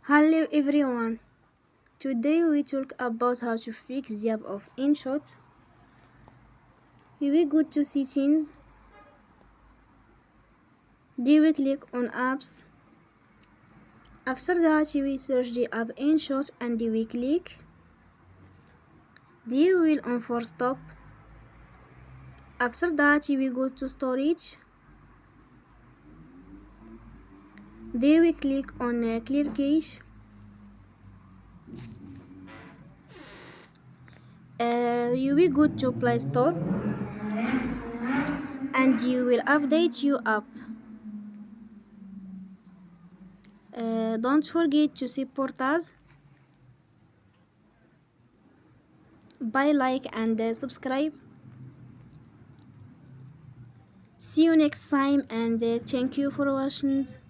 Hello everyone. Today we talk about how to fix the app of InShot. We will go to settings. Then we click on apps. After that we search the app InShot and we click. Then we will on for stop. After that we go to storage. Then we click on clear cache. You will go to Play Store and you will update your app. Don't forget to support us by like and subscribe. See you next time and thank you for watching.